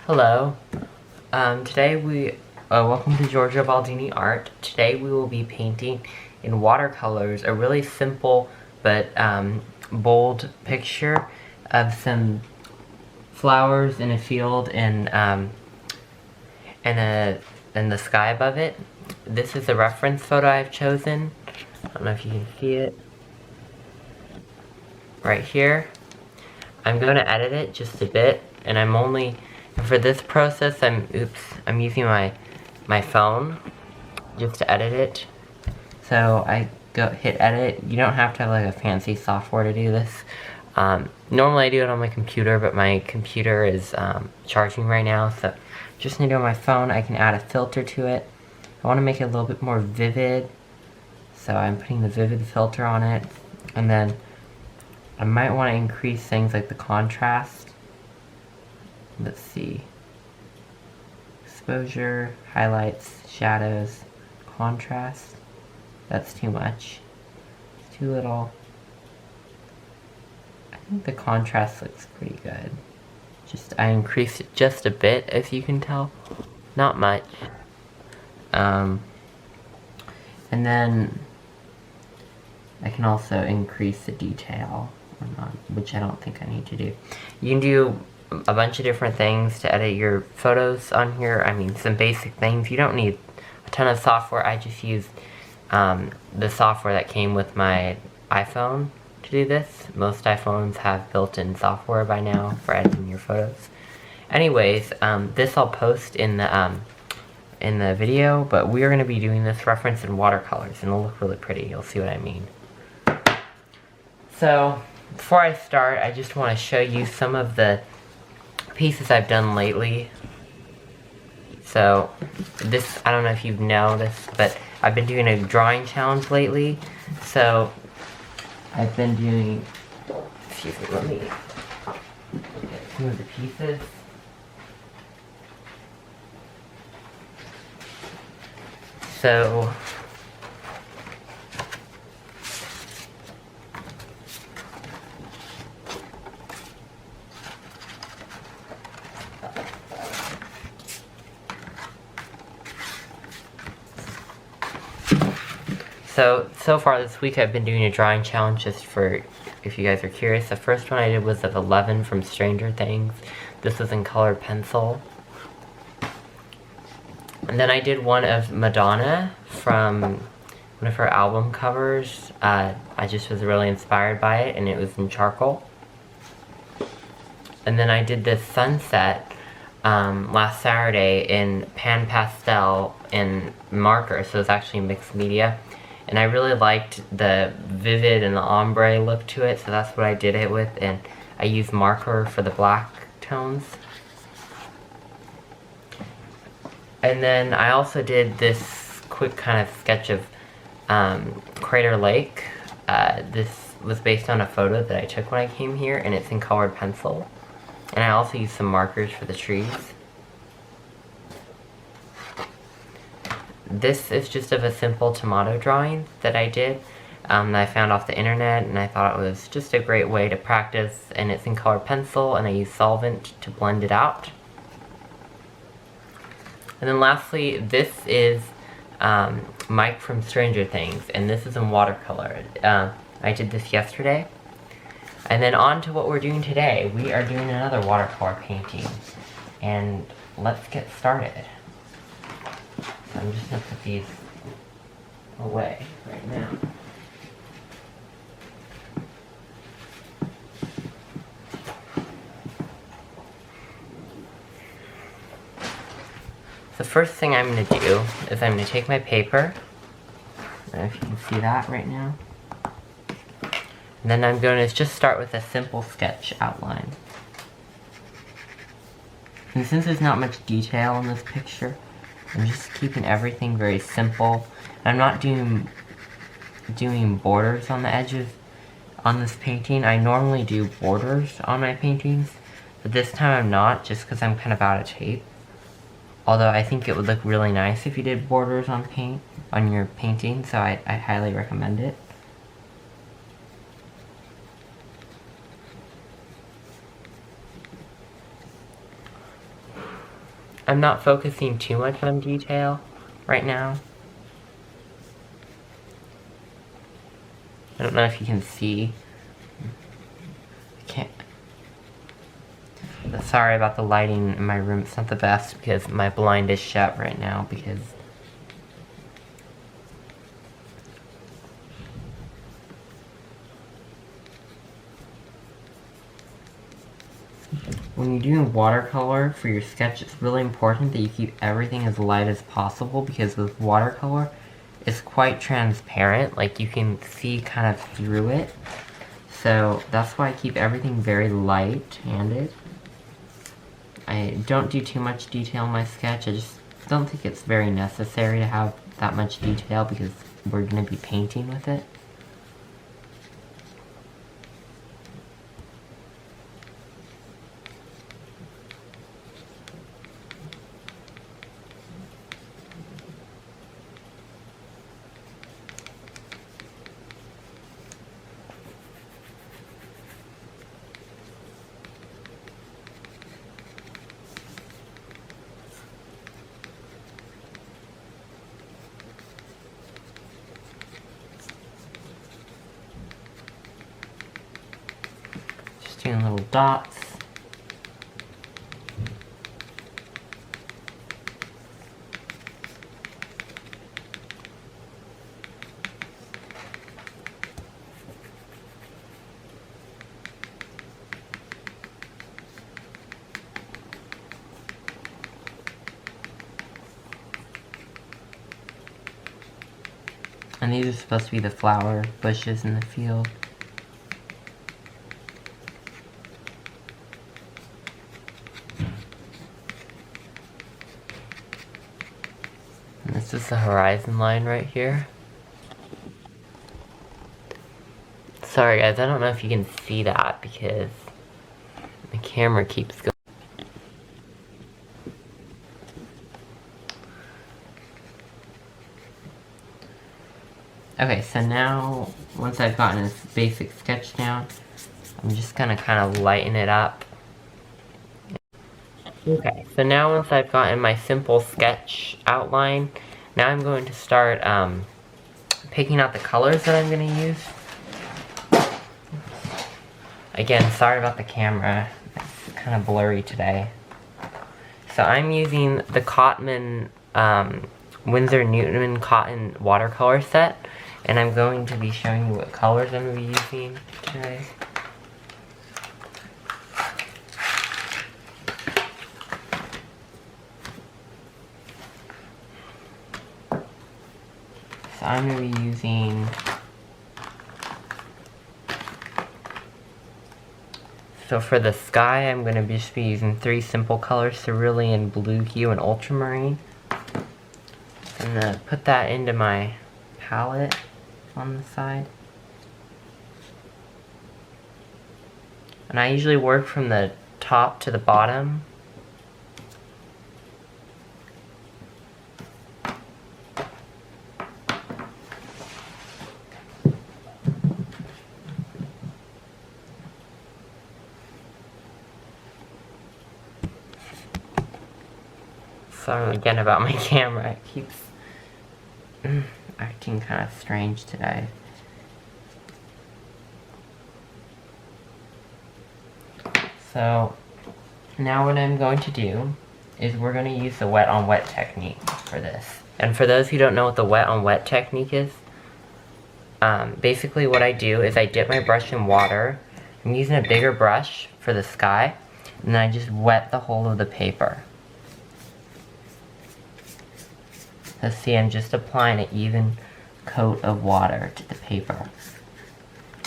Hello. Welcome to Giorgio Baldini Art. Today we will be painting in watercolors a really simple but bold picture of some flowers in a field and the sky above it. This is the reference photo I've chosen. I don't know if you can see it. Right here. I'm going to edit it just a bit, and for this process, I'm using my phone just to edit it. So I hit edit. You don't have to have like a fancy software to do this. Normally I do it on my computer, but my computer is charging right now, so just need to do it on my phone. I can add a filter to it. I want to make it a little bit more vivid, so I'm putting the vivid filter on it, and then I might want to increase things like the contrast. Let's see. Exposure, highlights, shadows, contrast. That's too much. It's too little. I think the contrast looks pretty good. I increased it just a bit, as you can tell. Not much. And then I can also increase the detail, which I don't think I need to do. You can do a bunch of different things to edit your photos on here. I mean, some basic things. You don't need a ton of software. I just used the software that came with my iPhone to do this. Most iPhones have built-in software by now for editing your photos. Anyways, this I'll post in the video, but we're going to be doing this reference in watercolors, and it'll look really pretty. You'll see what I mean. So, before I start, I just want to show you some of the pieces I've done lately. So, I don't know if you know this, but I've been doing a drawing challenge lately. So, I've been doing, excuse me, let me get some of the pieces. So, So far this week I've been doing a drawing challenge just for, if you guys are curious. The first one I did was of 11 from Stranger Things. This was in colored pencil. And then I did one of Madonna from one of her album covers. I just was really inspired by it, and it was in charcoal. And then I did this sunset last Saturday in pan pastel and marker, so it's actually mixed media. And I really liked the vivid and the ombre look to it, so that's what I did it with, and I used marker for the black tones. And then I also did this quick kind of sketch of Crater Lake. This was based on a photo that I took when I came here, and it's in colored pencil. And I also used some markers for the trees. This is just of a simple tomato drawing that I did that I found off the internet, and I thought it was just a great way to practice, and it's in colored pencil, and I use solvent to blend it out. And then lastly, this is Mike from Stranger Things, and this is in watercolor. I did this yesterday. And then on to what we're doing today. We are doing another watercolor painting, and let's get started. So I'm just going to put these away right now. The first thing I'm going to do is I'm going to take my paper. I don't know if you can see that right now. And then I'm going to just start with a simple sketch outline. And since there's not much detail in this picture, I'm just keeping everything very simple. I'm not doing borders on the edges on this painting. I normally do borders on my paintings, but this time I'm not, just because I'm kind of out of tape. Although I think it would look really nice if you did borders on your painting, so I highly recommend it. I'm not focusing too much on detail right now. I don't know if you can see. I can't. Sorry about the lighting in my room. It's not the best because my blind is shut right now because when you're doing watercolor for your sketch, it's really important that you keep everything as light as possible because with watercolor, it's quite transparent. Like, you can see kind of through it. So that's why I keep everything very light-handed. I don't do too much detail in my sketch. I just don't think it's very necessary to have that much detail because we're going to be painting with it. Doing little dots. And these are supposed to be the flower bushes in the field. This is the horizon line right here. Sorry guys, I don't know if you can see that because the camera keeps going. Okay, so now, once I've gotten this basic sketch down, I'm just gonna kind of lighten it up. Okay, so now once I've gotten my simple sketch outline, now I'm going to start picking out the colors that I'm going to use. Again, sorry about the camera, it's kind of blurry today. So I'm using the Cotman Windsor Newton Cotton watercolor set, and I'm going to be showing you what colors I'm going to be using today. So I'm going to be using so for the sky, I'm going to just be using 3 simple colors, Cerulean, Blue Hue, and Ultramarine. I'm going to put that into my palette on the side. And I usually work from the top to the bottom. Sorry again about my camera, it keeps acting kind of strange today. So now what I'm going to do is we're going to use the wet on wet technique for this. And for those who don't know what the wet on wet technique is, basically what I do is I dip my brush in water. I'm using a bigger brush for the sky, and then I just wet the whole of the paper. So see, I'm just applying an even coat of water to the paper.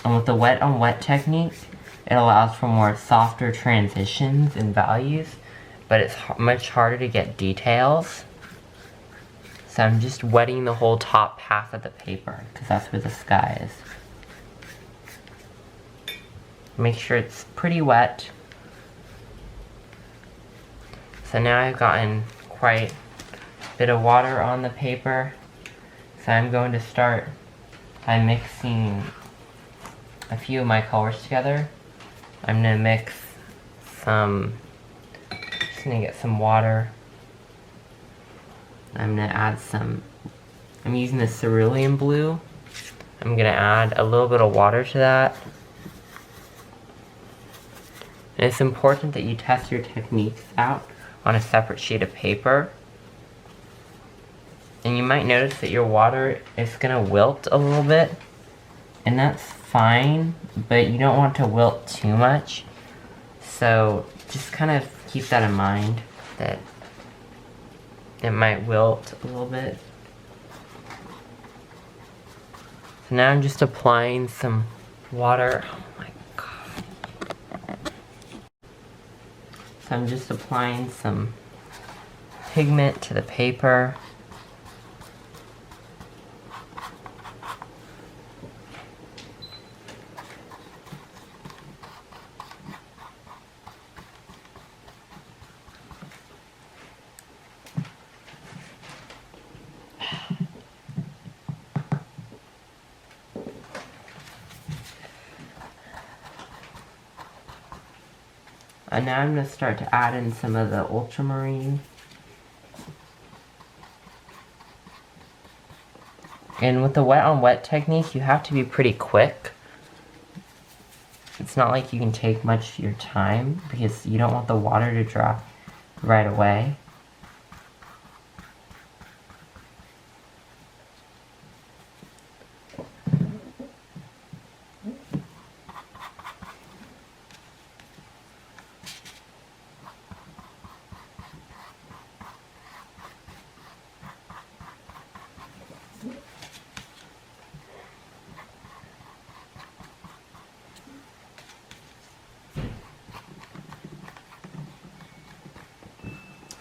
And with the wet on wet technique, it allows for more softer transitions and values, but it's much harder to get details. So I'm just wetting the whole top half of the paper, because that's where the sky is. Make sure it's pretty wet. So now I've gotten quite a bit of water on the paper. So I'm going to start by mixing a few of my colors together. I'm going to mix some, just going to get some water I'm gonna add some, I'm using the Cerulean blue. I'm gonna add a little bit of water to that. And it's important that you test your techniques out on a separate sheet of paper. And you might notice that your water is gonna wilt a little bit. And that's fine, but you don't want to wilt too much. So just kind of keep that in mind, that it might wilt a little bit. So now I'm just applying some water. Oh my god. So I'm just applying some pigment to the paper. And now I'm going to start to add in some of the Ultramarine. And with the wet on wet technique, you have to be pretty quick. It's not like you can take much of your time because you don't want the water to dry right away.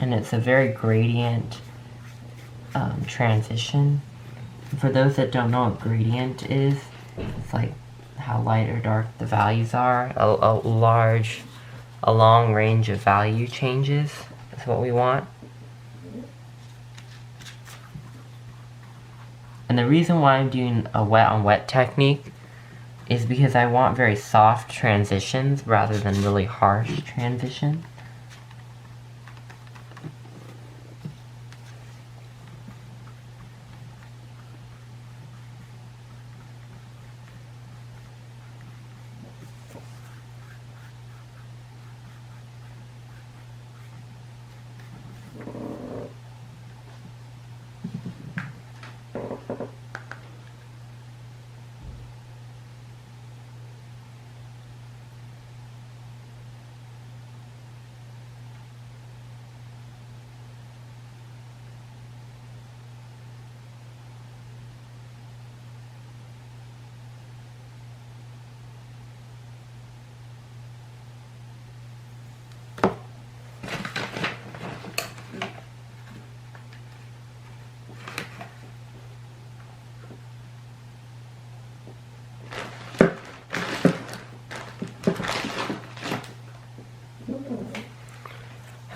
And it's a very gradient transition. For those that don't know what gradient is, it's like how light or dark the values are. A long range of value changes is what we want. And the reason why I'm doing a wet on wet technique is because I want very soft transitions rather than really harsh transitions.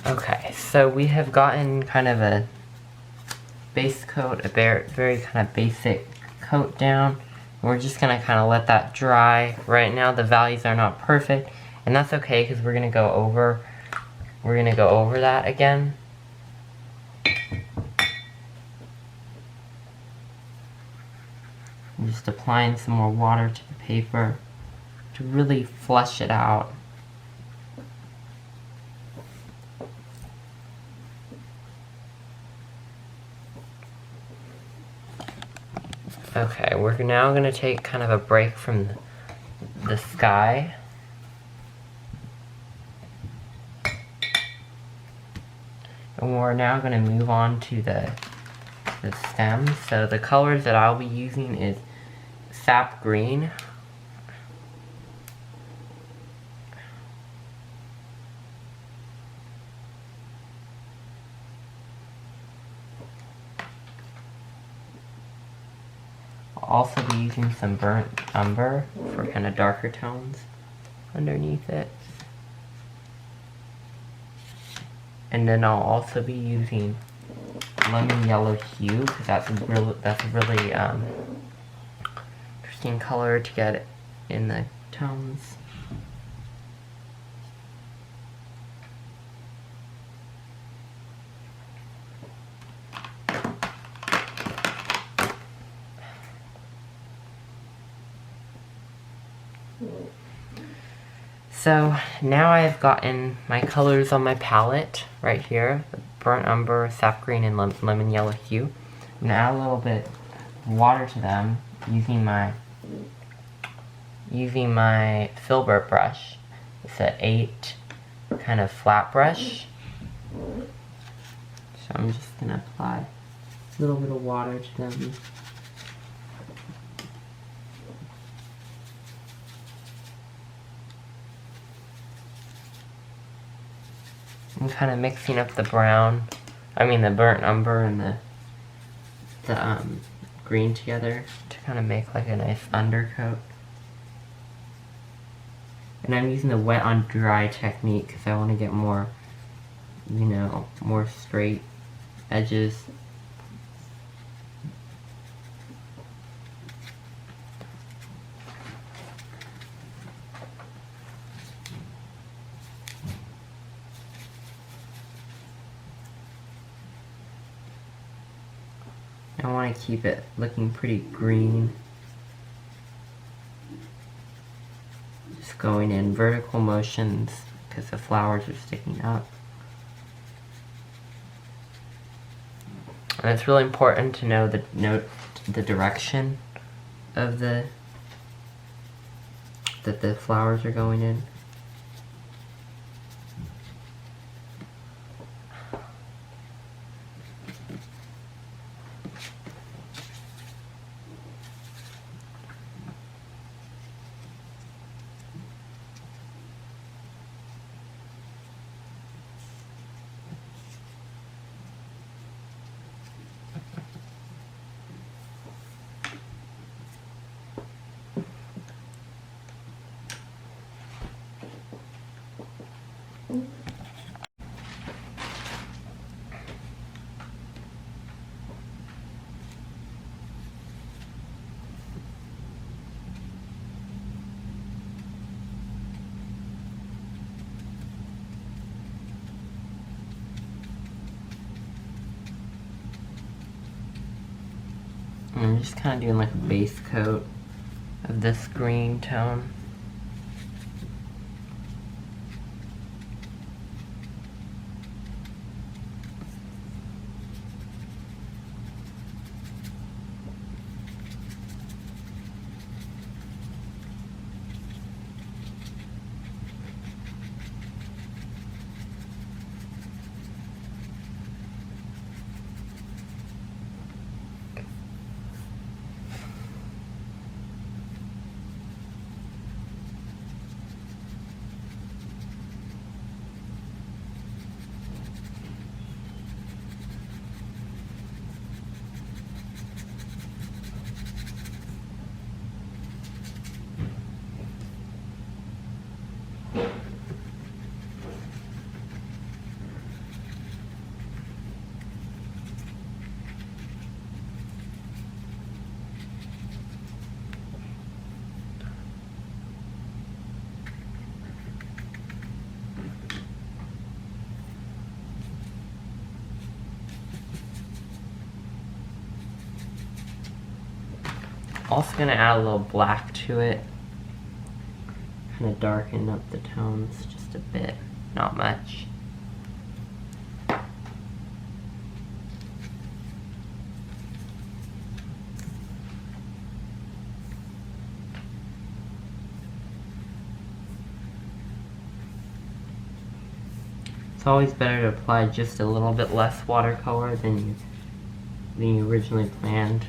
Okay, so we have gotten kind of a base coat, a very kind of basic coat down. We're just gonna kind of let that dry. Right now the values are not perfect, and that's okay because we're gonna go over that again. I'm just applying some more water to the paper to really flush it out. Okay, we're now going to take kind of a break from the sky. And we're now going to move on to the stems. So the colors that I'll be using is sap green, I'll also be using some burnt umber for kind of darker tones underneath it. And then I'll also be using lemon yellow hue because that's a really interesting color to get in the tones. So now I've gotten my colors on my palette right here, burnt umber, sap green, and lemon yellow hue. I'm gonna add a little bit of water to them using my filbert brush. It's an 8 kind of flat brush. So I'm just gonna apply a little bit of water to them. I'm kind of mixing up the the burnt umber and the green together to kind of make like a nice undercoat. And I'm using the wet on dry technique because I want to get more, more straight edges. I want to keep it looking pretty green. Just going in vertical motions because the flowers are sticking up. And it's really important to note the direction of that the flowers are going in. And I'm just kind of doing like a base coat of this green tone. Also gonna add a little black to it, kind of darken up the tones just a bit, not much. It's always better to apply just a little bit less watercolor than you originally planned.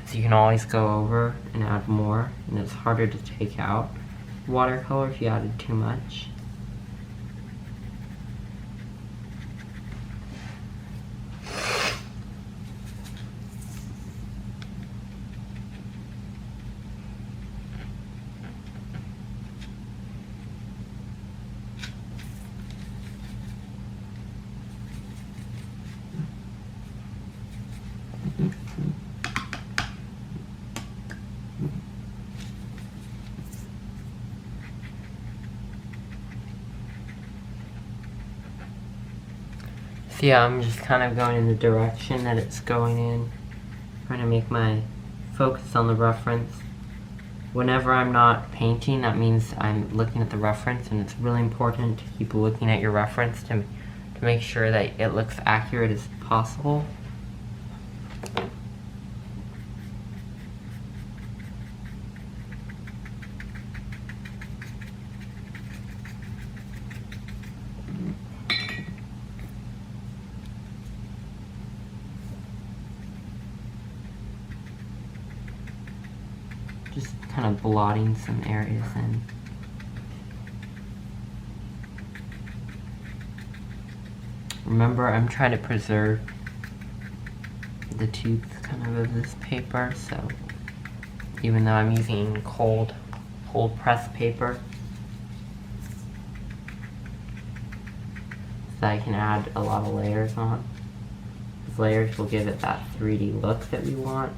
So you can always go over and add more, and it's harder to take out watercolor if you added too much. So yeah, I'm just kind of going in the direction that it's going in, trying to make my focus on the reference. Whenever I'm not painting, that means I'm looking at the reference, and it's really important to keep looking at your reference to make sure that it looks accurate as possible. Just kind of blotting some areas in. Remember, I'm trying to preserve the tooth kind of this paper, so even though I'm using cold pressed paper, so I can add a lot of layers on. These layers will give it that 3D look that we want.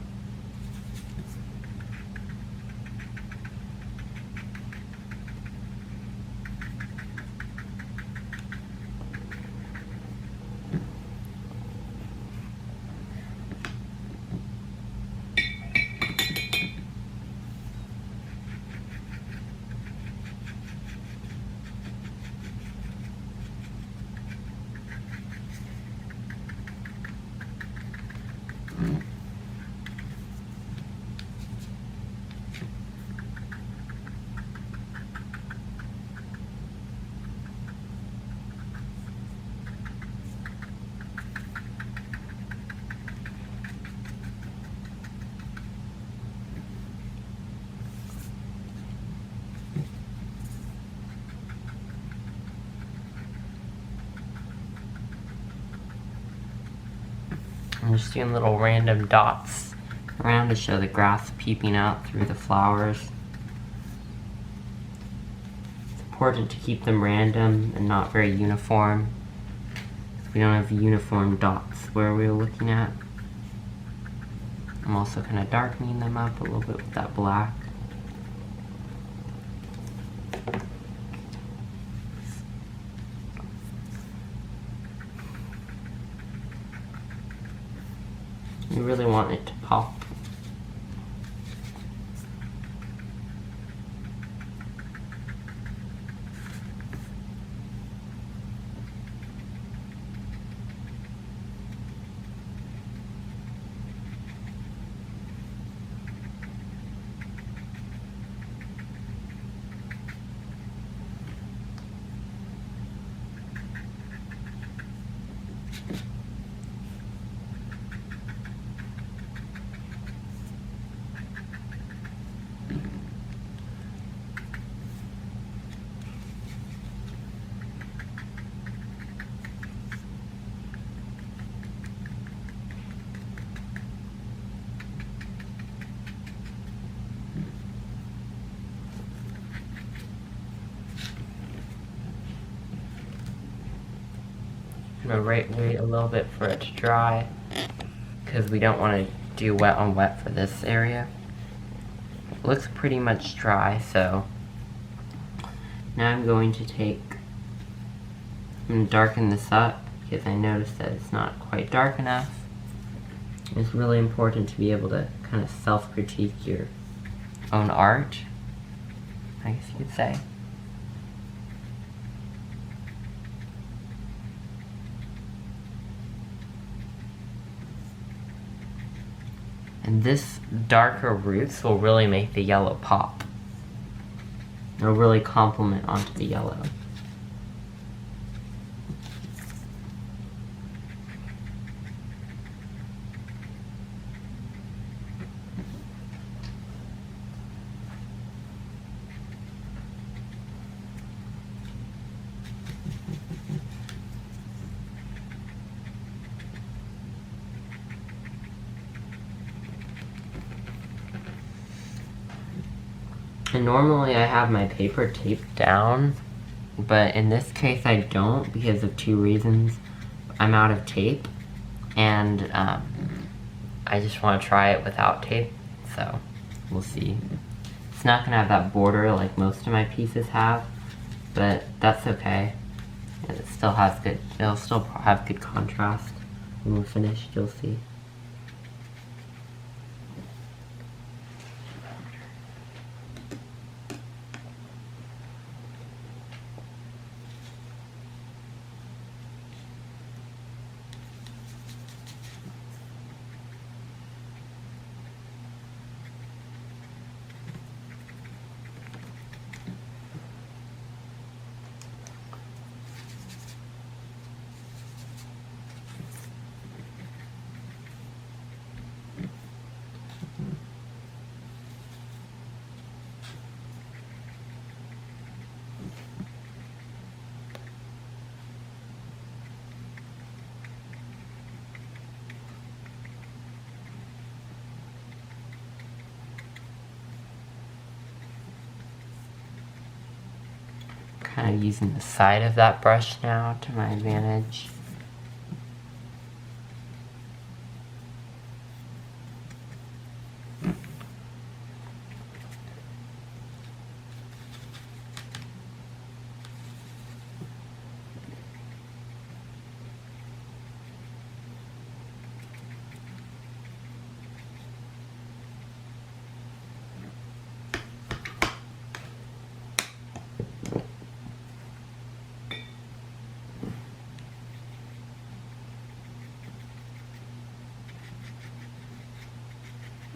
I'm just doing little random dots around to show the grass peeping out through the flowers. It's important to keep them random and not very uniform. We don't have uniform dots where we're looking at. I'm also kind of darkening them up a little bit with that black. You really want it to pop. I'm gonna wait a little bit for it to dry, because we don't want to do wet on wet for this area. It looks pretty much dry, so now I'm going to darken this up, because I noticed that it's not quite dark enough. It's really important to be able to kind of self-critique your own art, I guess you could say. And this darker roots will really make the yellow pop. It'll really complement onto the yellow. And normally I have my paper taped down, but in this case I don't because of two reasons. I'm out of tape, and I just want to try it without tape, so we'll see. It's not going to have that border like most of my pieces have, but that's okay. It still has good, it'll still have good contrast when we're finished, you'll see. kind of using the side of that brush now to my advantage.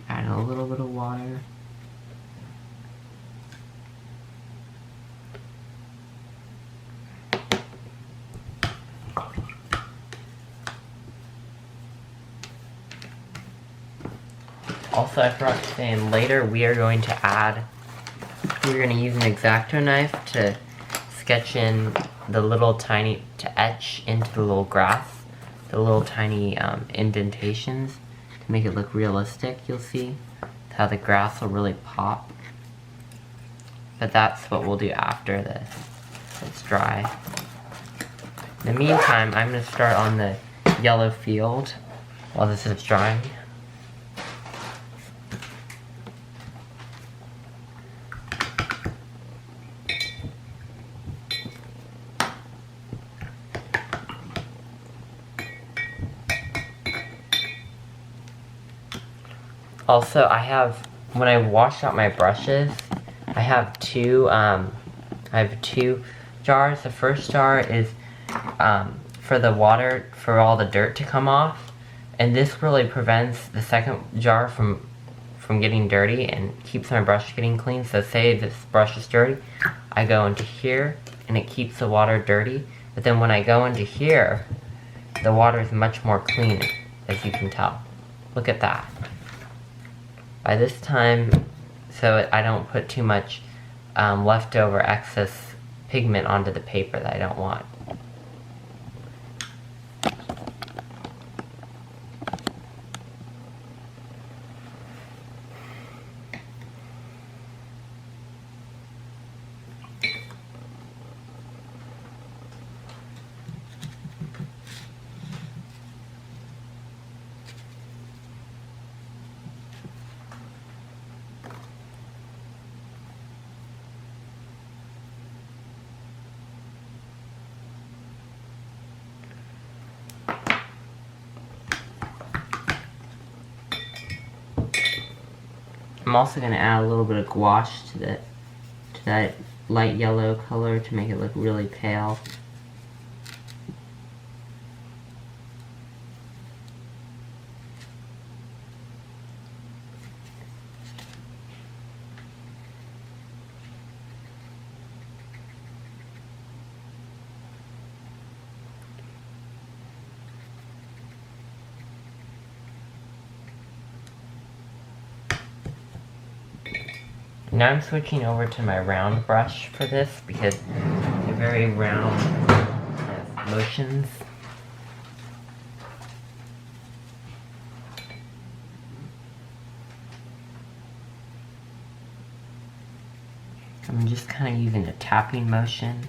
Add a little bit of water. Also, I forgot to say, and later we're going to use an X-Acto knife to sketch in the little tiny, to etch into the little grass, the little tiny indentations. Make it look realistic, you'll see how the grass will really pop. But that's what we'll do after this. It's dry. In the meantime, I'm going to start on the yellow field while this is drying. Also, when I wash out my brushes, I have two jars. The first jar is for the water, for all the dirt to come off. And this really prevents the second jar from getting dirty and keeps my brush getting clean. So say this brush is dirty, I go into here and it keeps the water dirty. But then when I go into here, the water is much more clean, as you can tell. Look at that. By this time, so I don't put too much leftover excess pigment onto the paper that I don't want. I'm also going to add a little bit of gouache to that light yellow color to make it look really pale. Now I'm switching over to my round brush for this because they're very round motions. I'm just kind of using a tapping motion.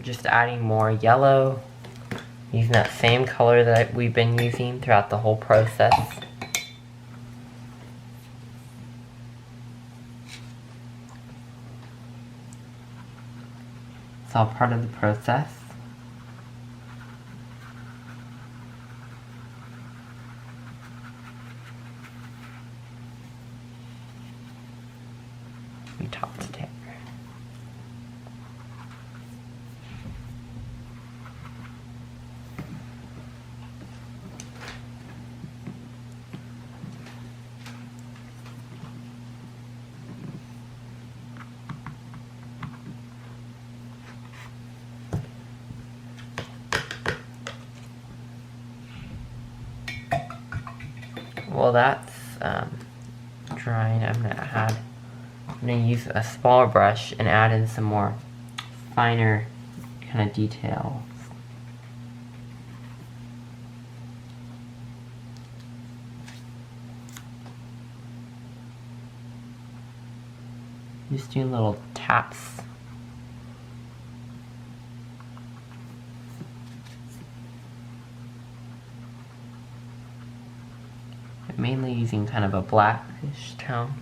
just adding more yellow, using that same color that we've been using throughout the whole process. It's all part of the process. Top to taper. Well, that's drying. I'm gonna use a smaller brush and add in some more finer kind of details. Just doing little taps. I'm mainly using kind of a blackish tone.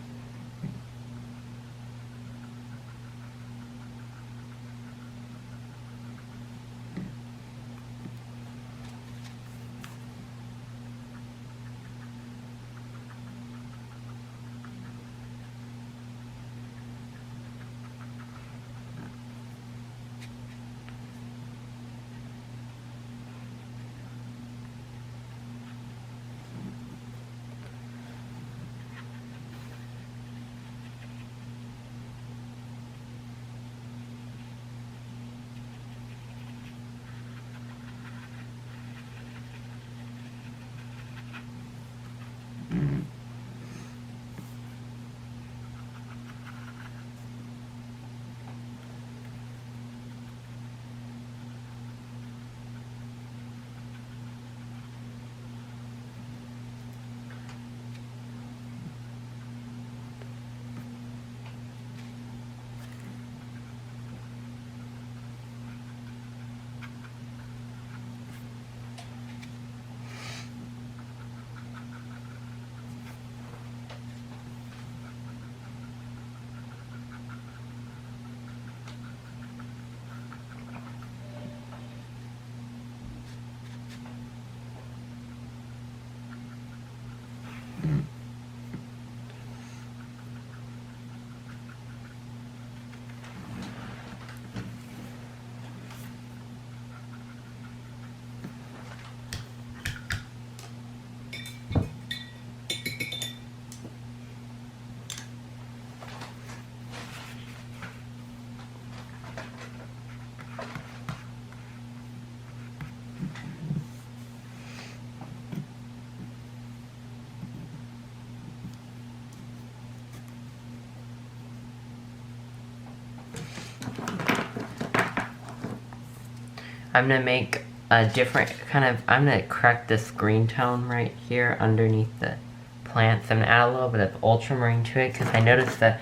I'm gonna make a different kind of, I'm gonna correct this green tone right here underneath the plants. I'm gonna add a little bit of ultramarine to it because I noticed that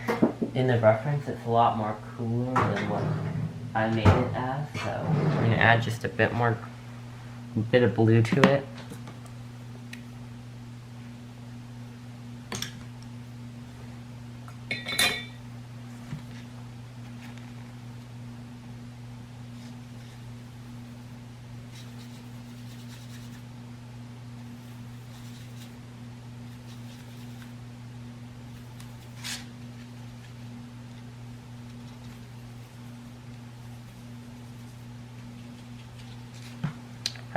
in the reference it's a lot more cooler than what I made it as. So I'm gonna add just a bit of blue to it.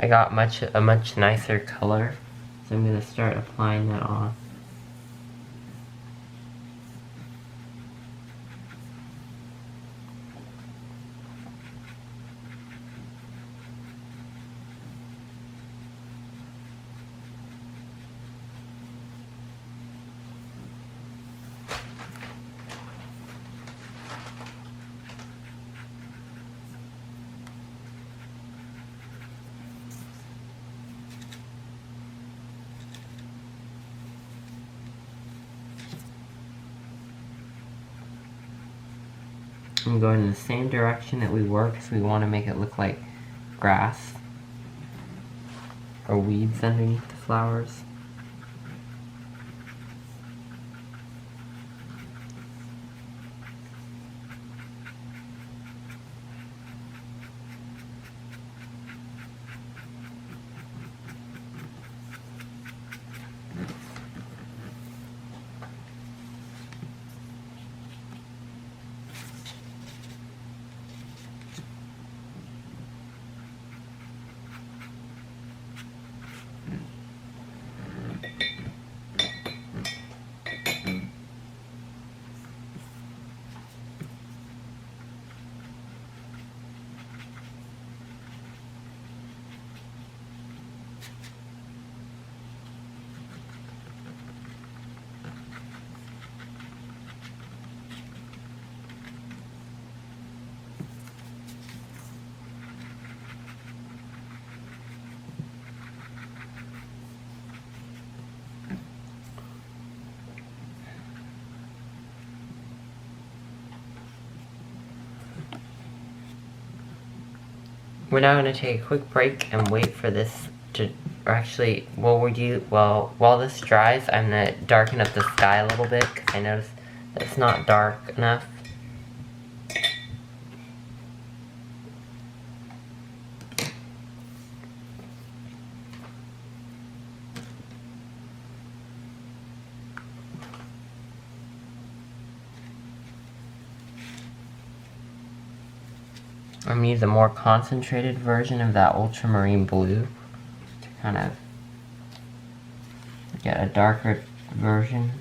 I got a much nicer color, so I'm going to start applying that on. I'm going in the same direction that we were because we want to make it look like grass or weeds underneath the flowers. We're now going to take a quick break and wait for this to, or actually, while this dries, I'm going to darken up the sky a little bit, because I noticed that it's not dark enough. I'm going to use a more concentrated version of that ultramarine blue to kind of get a darker version.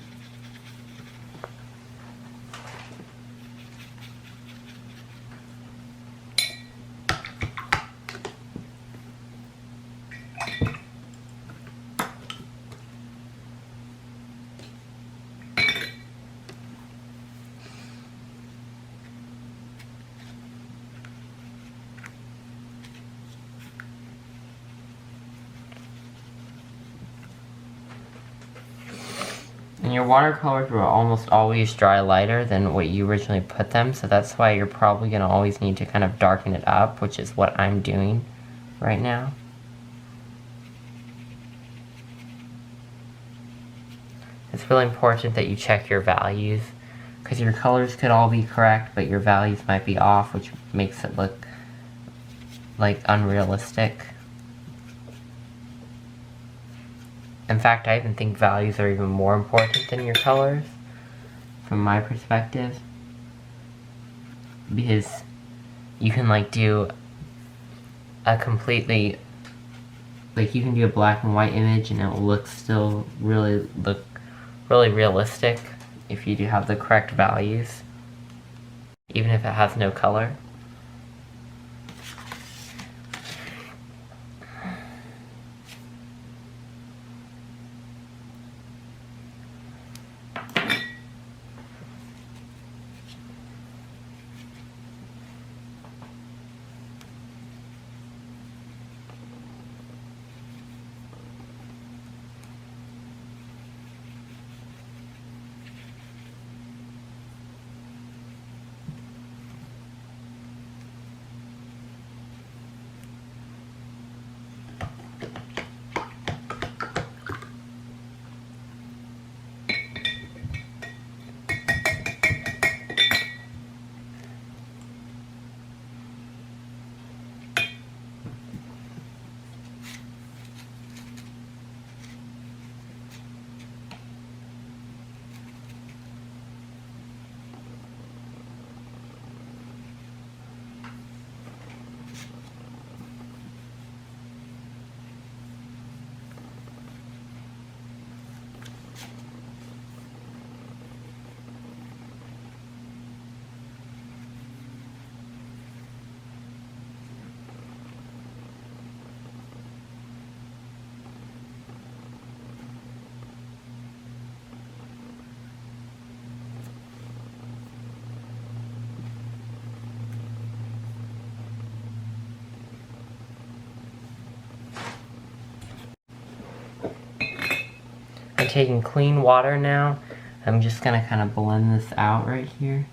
And your watercolors will almost always dry lighter than what you originally put them, so that's why you're probably going to always need to kind of darken it up, which is what I'm doing right now. It's really important that you check your values, because your colors could all be correct, but your values might be off, which makes it look like unrealistic. In fact, I even think values are even more important than your colors, from my perspective. Because you can like do a completely, like you can do a black and white image and it will look really realistic if you do have the correct values, even if it has no color. I'm taking clean water now. I'm just gonna kind of blend this out right here.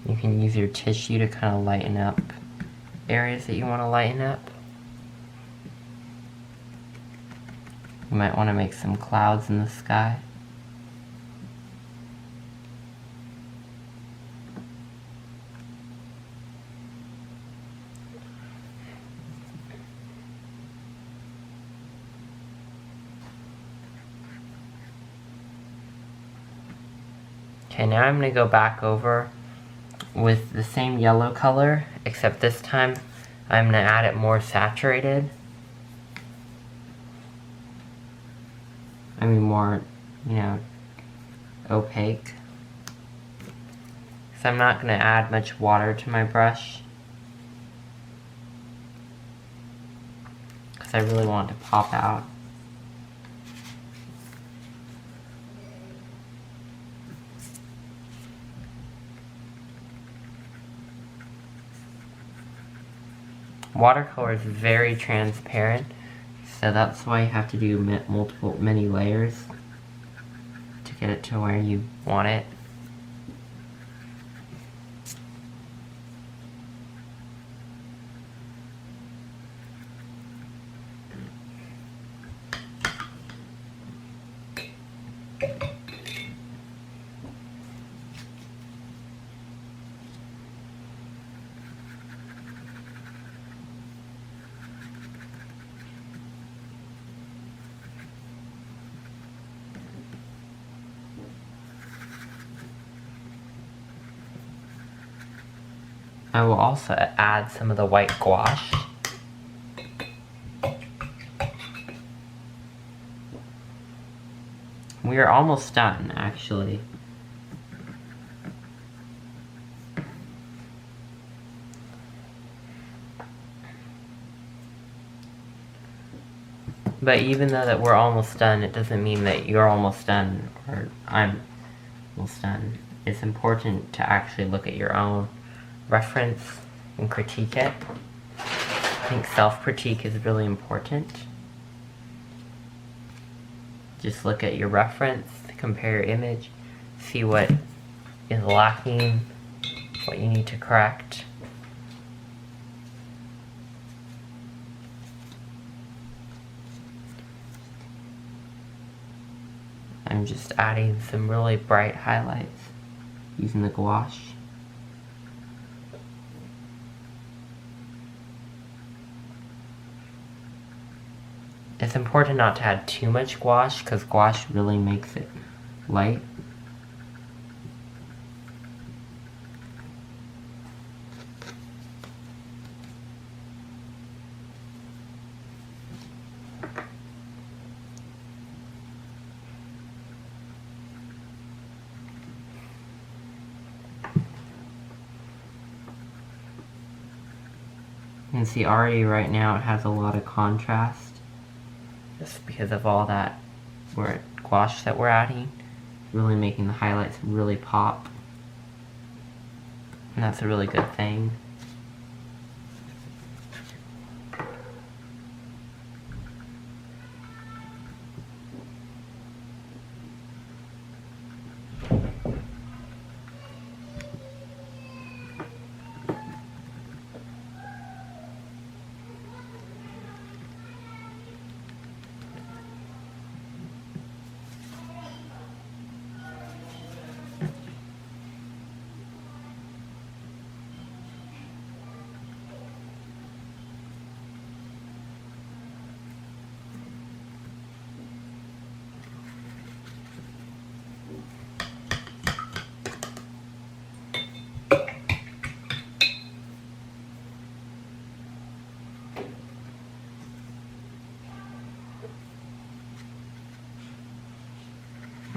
You can use your tissue to kind of lighten up areas that you want to lighten up. You might want to make some clouds in the sky. Okay, now I'm going to go back over with the same yellow color, except this time I'm going to add it more saturated. I mean more, you know, opaque. So I'm not going to add much water to my brush, because I really want it to pop out. Watercolor is very transparent, so that's why you have to do many layers to get it to where you want it. I will also add some of the white gouache. We are almost done, actually. But even though that we're almost done, it doesn't mean that you're almost done, or I'm almost done. It's important to actually look at your own reference and critique it. I think self-critique is really important. Just look at your reference, compare your image, see what is lacking, what you need to correct. I'm just adding some really bright highlights using the gouache. It's important not to add too much gouache, because gouache really makes it light. You can see already right now it has a lot of contrast. Just because of all that gouache that we're adding, really making the highlights really pop. And that's a really good thing.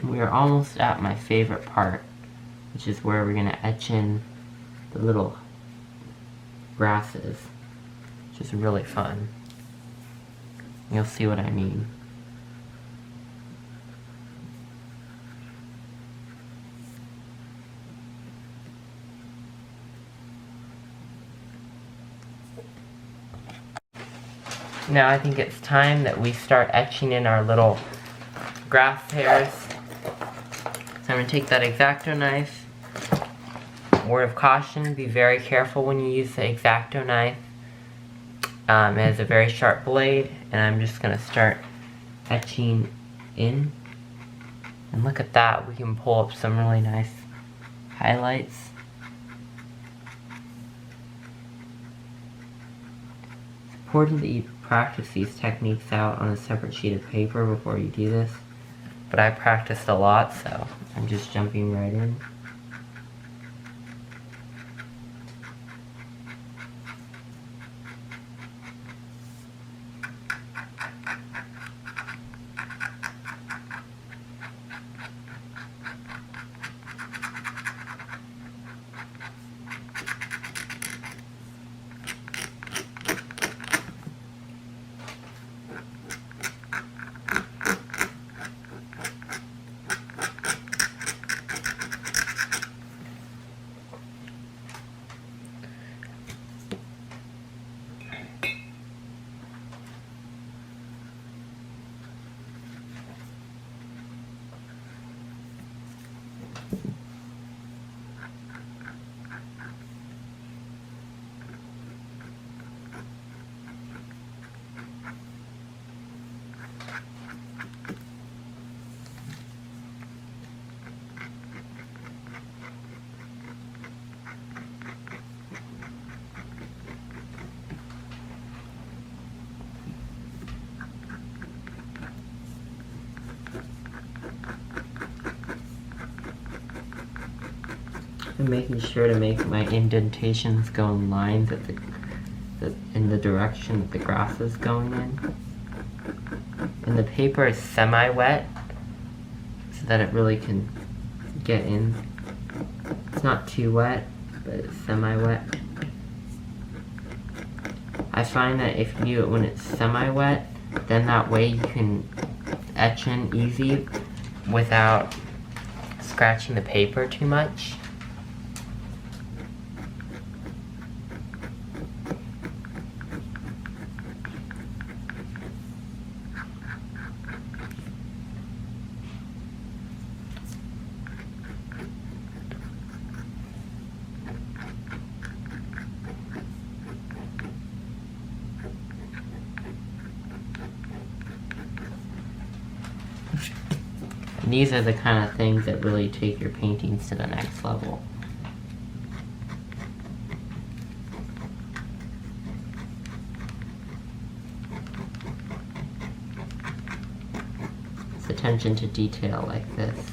We are almost at my favorite part, which is where we're going to etch in the little grasses, which is really fun. You'll see what I mean. Now I think it's time that we start etching in our little grass hairs. So I'm going to take that X-Acto knife, word of caution, be very careful when you use the X-Acto knife. It has a very sharp blade, and I'm just going to start etching in. And look at that, we can pull up some really nice highlights. It's important that you practice these techniques out on a separate sheet of paper before you do this. But I practiced a lot, so I'm just jumping right in. I'm making sure to make my indentations go in lines at in the direction that the grass is going in. And the paper is semi-wet, so that it really can get in. It's not too wet, but it's semi-wet. I find that if you do it when it's semi-wet, then that way you can etch in easy without scratching the paper too much. And these are the kind of things that really take your paintings to the next level. It's attention to detail like this.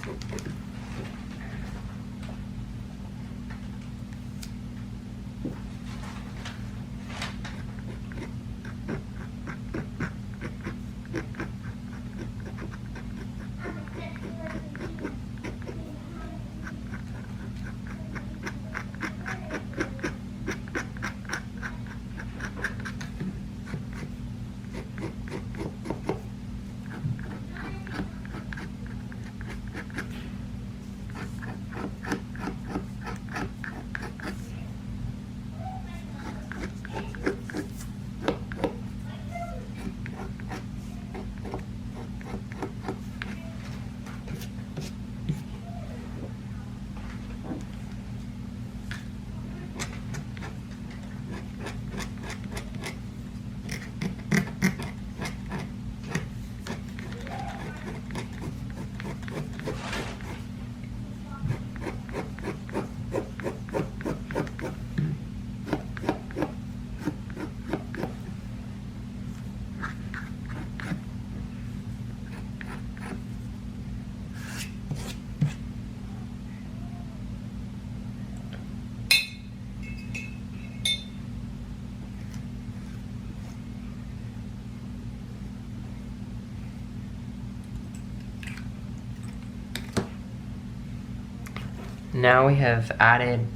Now we have added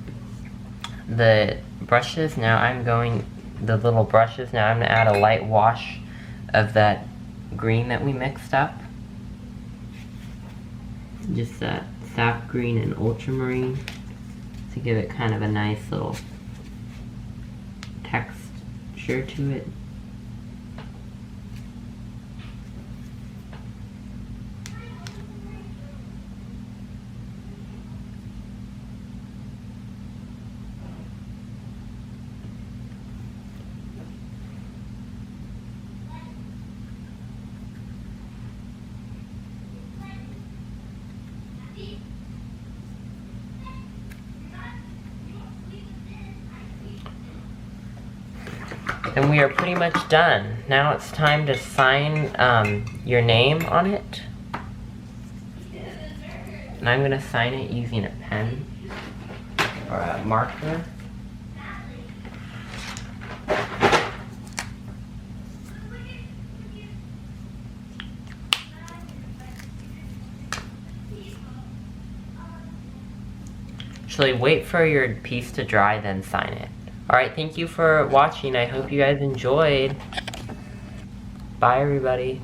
the brushes. Now I'm going, the little brushes, now I'm going to add a light wash of that green that we mixed up. Just that sap green and ultramarine to give it kind of a nice little texture to it. And we are pretty much done. Now it's time to sign your name on it. And I'm gonna sign it using a pen or a marker. Actually, wait for your piece to dry, then sign it. Alright, thank you for watching. I hope you guys enjoyed. Bye, everybody.